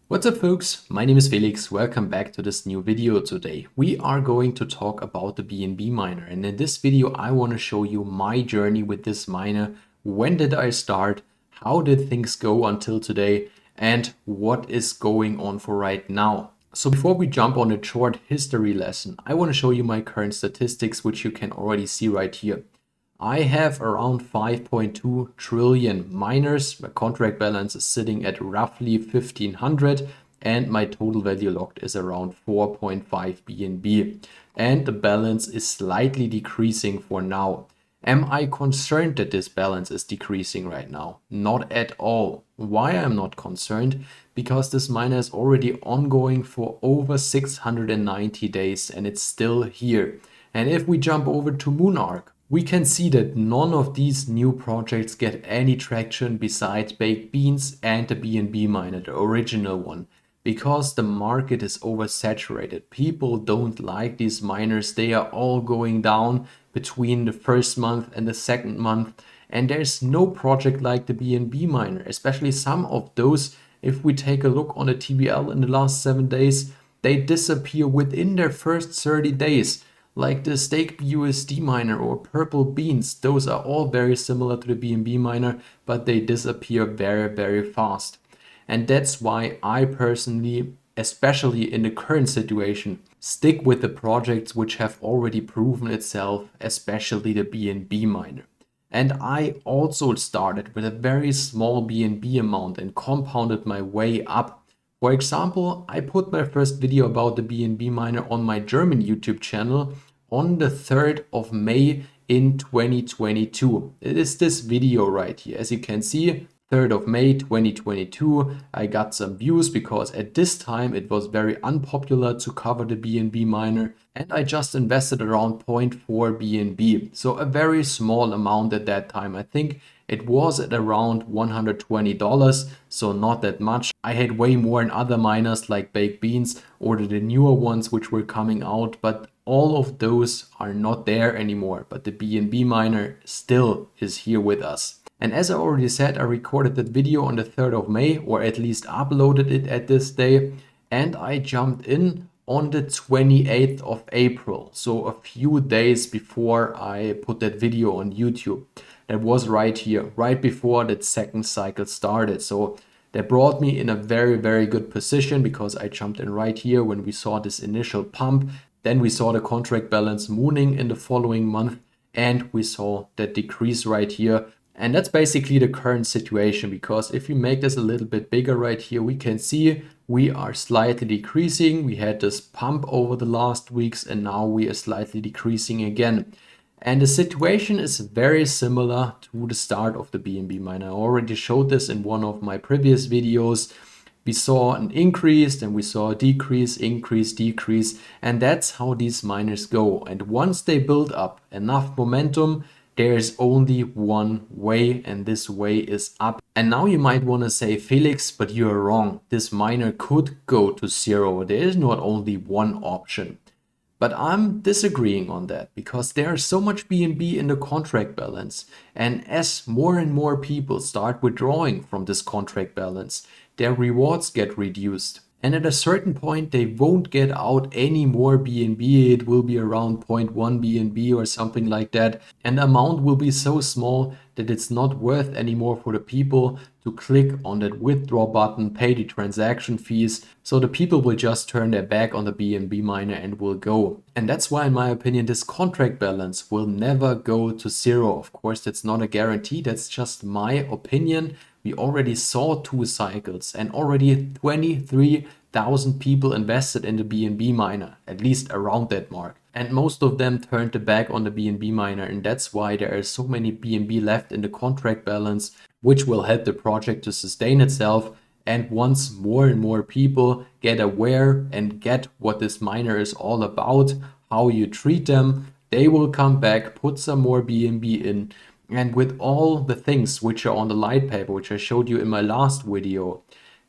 What's up folks, my name is Felix, welcome back to this new video today. We are going to talk about the BNB miner, and in this video I want to show you my journey with this miner. When did I start, how did things go until today, and what is going on for right now. So before we jump on a short history lesson, I want to show you my current statistics, which you can already see right here. I have around 5.2 trillion miners. My contract balance is sitting at roughly 1500 and my total value locked is around 4.5 BNB. And the balance is slightly decreasing for now. Am I concerned that this balance is decreasing right now? Not at all. Why I'm not concerned? Because this miner is already ongoing for over 690 days and it's still here. And if we jump over to Monarch, we can see that none of these new projects get any traction besides Baked Beans and the BNB miner, the original one, because the market is oversaturated. People don't like these miners. They are all going down between the first month and the second month. And there's no project like the BNB miner, especially some of those. If we take a look on the TBL in the last 7 days, they disappear within their first 30 days. Like the Stake USD miner or Purple Beans, those are all very similar to the BNB miner, but they disappear very fast. And that's why I personally, especially in the current situation, stick with the projects which have already proven itself, especially the BNB miner. And I also started with a very small BNB amount and compounded my way up. For example, I put my first video about the BNB miner on my German YouTube channel on the 3rd of May in 2022. It is this video right here. As you can see, 3rd of May 2022, I got some views because at this time it was very unpopular to cover the BNB miner and I just invested around 0.4 BNB. So a very small amount at that time. I think it was at around $120, so not that much. I had way more in other miners like Baked Beans or the newer ones which were coming out, but all of those are not there anymore. But the BNB miner still is here with us. And as I already said, I recorded that video on the 3rd of May, or at least uploaded it at this day, and I jumped in on the 28th of April, so a few days before I put that video on YouTube. That was right here, right before that second cycle started. So that brought me in a very good position because I jumped in right here when we saw this initial pump. Then we saw the contract balance mooning in the following month and we saw that decrease right here. And that's basically the current situation, because if you make this a little bit bigger right here, we can see we are slightly decreasing. We had this pump over the last weeks and now we are slightly decreasing again. And the situation is very similar to the start of the BNB miner. I already showed this in one of my previous videos. We saw an increase, then we saw a decrease, increase, decrease, and that's how these miners go. And once they build up enough momentum, there's only one way, and this way is up. And now you might want to say, Felix, but you're wrong. This miner could go to zero. There is not only one option. But I'm disagreeing on that because there's so much BNB in the contract balance. And as more and more people start withdrawing from this contract balance, their rewards get reduced. And at a certain point, they won't get out any more BNB. It will be around 0.1 BNB or something like that. And the amount will be so small that it's not worth anymore for the people to click on that withdraw button, pay the transaction fees. So the people will just turn their back on the BNB miner and will go. And that's why, in my opinion, this contract balance will never go to zero. Of course, that's not a guarantee. That's just my opinion. We already saw 2 cycles and already 23,000 people invested in the BNB miner, at least around that mark. And most of them turned their back on the BNB miner, and that's why there are so many BNB left in the contract balance, which will help the project to sustain itself. And once more and more people get aware and get what this miner is all about, how you treat them, they will come back, put some more BNB in. And with all the things which are on the light paper, which I showed you in my last video,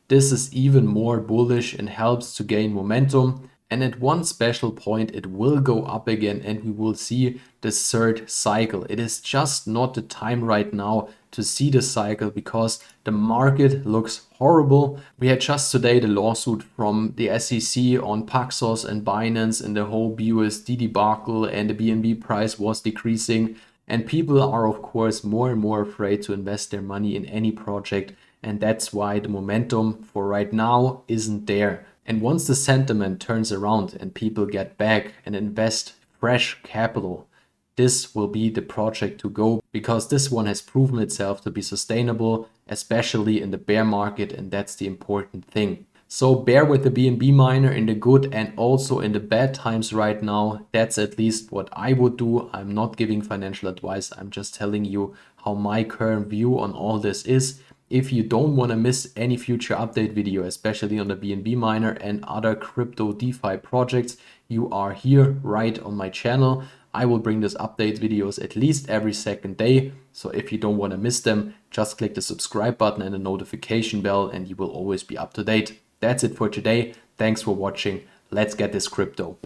this is even more bullish and helps to gain momentum. And at one special point, it will go up again and we will see the 3rd cycle. It is just not the time right now to see the cycle because the market looks horrible. We had just today the lawsuit from the SEC on Paxos and Binance and the whole BUSD debacle, and the BNB price was decreasing. And people are, of course, more and more afraid to invest their money in any project. And that's why the momentum for right now isn't there. And once the sentiment turns around and people get back and invest fresh capital, this will be the project to go, because this one has proven itself to be sustainable, especially in the bear market, and that's the important thing. So bear with the BNB miner in the good and also in the bad times right now. That's at least what I would do. I'm not giving financial advice. I'm just telling you how my current view on all this is. If you don't want to miss any future update video, especially on the BNB miner and other crypto DeFi projects, you are here right on my channel. I will bring this update videos at least every second day. So if you don't want to miss them, just click the subscribe button and the notification bell and you will always be up to date. That's it for today. Thanks for watching. Let's get this crypto.